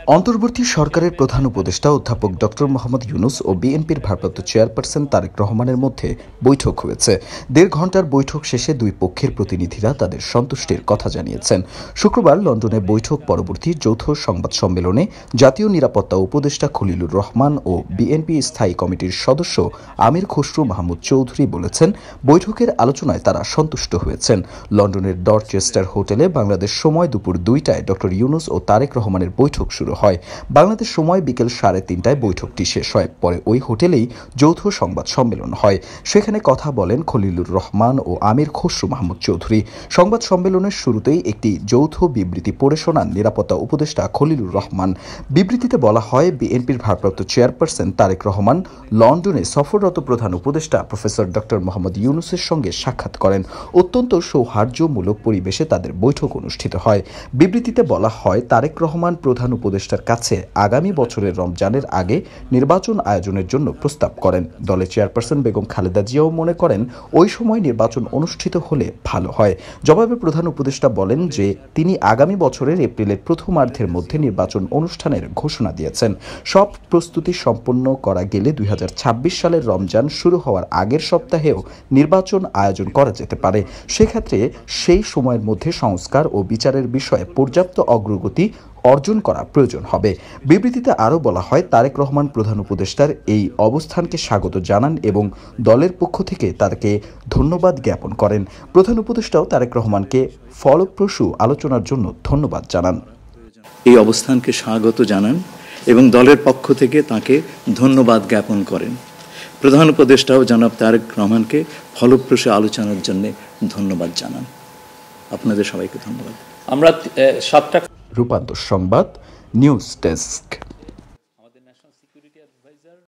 অন্তর্বর্তী সরকারের প্রধান উপদেষ্টা অধ্যাপক ডক্টর মোহাম্মদ ইউনূস ও বিএনপির ভারপ্রাপ্ত চেয়ারপারসন তারেক রহমানের মধ্যে বৈঠক হয়েছে। ১.৫ ঘণ্টার বৈঠক শেষে দুই পক্ষের প্রতিনিধিরা তাদের সন্তুষ্টির কথা জানিয়েছেন। শুক্রবার লন্ডনে বৈঠক পরবর্তী যৌথ সংবাদ সম্মেলনে জাতীয় নিরাপত্তা উপদেষ্টা খলিলুর রহমান ও বিএনপি স্থায়ী কমিটির সদস্য আমির খসরু মাহমুদ চৌধুরী বলেছেন, বৈঠকের আলোচনায় তারা সন্তুষ্ট হয়েছেন। লন্ডনের ডরচেস্টার হোটেলে বাংলাদেশ সময় দুপুর ২টায় ডক্টর ইউনূস ও তারেক রহমানের বৈঠক শুরু হয়। বাংলাদেশ সময় বিকেল ৩:৩০টায় বৈঠকটি শেষ হয়। পরে ওই হোটেলেই যৌথ সংবাদ সম্মেলন হয়। সেখানে কথা বলেন খলিলুর রহমান ও আমির খসরু মাহমুদ চৌধুরী। সংবাদ সম্মেলনের শুরুতেই একটি যৌথ বিবৃতি পড়ে শোনান নিরাপত্তা উপদেষ্টা খলিলুর রহমান। বিবৃতিতে বলা হয়, বিএনপির ভারপ্রাপ্ত চেয়ারপারসন তারেক রহমান লন্ডনে সফররত প্রধান উপদেষ্টা প্রফেসর ডক্টর মোহাম্মদ ইউনূসের সঙ্গে সাক্ষাৎ করেন। অত্যন্ত সৌহার্দ্যমূলক পরিবেশে তাদের বৈঠক অনুষ্ঠিত হয়। বিবৃতিতে বলা হয়, তারেক রহমান প্রধান উপদেষ্টার কাছে আগামী বছরের রমজানের আগে নির্বাচন আয়োজনের জন্য প্রস্তাব করেন। দলের চেয়ারপারসন বেগম খালেদা জিয়াও মনে করেন ওই সময় নির্বাচন অনুষ্ঠিত হলে ভালো হয়। জবাবে প্রধান উপদেষ্টা বলেন যে তিনি আগামী বছরের এপ্রিলের প্রথমার্ধের মধ্যে নির্বাচন অনুষ্ঠানের ঘোষণা দিয়েছেন। সব প্রস্তুতি সম্পন্ন করা গেলে ২০২৬ সালের রমজান শুরু হওয়ার আগের সপ্তাহেও নির্বাচন আয়োজন করা যেতে পারে। সেক্ষেত্রে সেই সময়ের মধ্যে সংস্কার ও বিচারের বিষয়ে পর্যাপ্ত অগ্রগতি অর্জন করা প্রয়োজন হবে। বিবৃতিতে আরও বলা হয়, তারেক রহমান প্রধান উপদেষ্টার এই অবস্থানকে স্বাগত জানান এবং দলের পক্ষ থেকে তাকে ধন্যবাদ জ্ঞাপন করেন। প্রধান উপদেষ্টাও তারেক রহমানকে ফলপ্রসূ আলোচনার জন্য ধন্যবাদ জানান। এই অবস্থানকে স্বাগত জানান এবং দলের পক্ষ থেকে তাকে ধন্যবাদ জ্ঞাপন করেন। প্রধান উপদেষ্টাও জনাব তারেক রহমানকে ফলপ্রসূ আলোচনার জন্য ধন্যবাদ জানান। আপনাদের সবাইকে ধন্যবাদ। আমরা 7টা রূপান্তর সংবাদ, নিউজ ডেস্ক।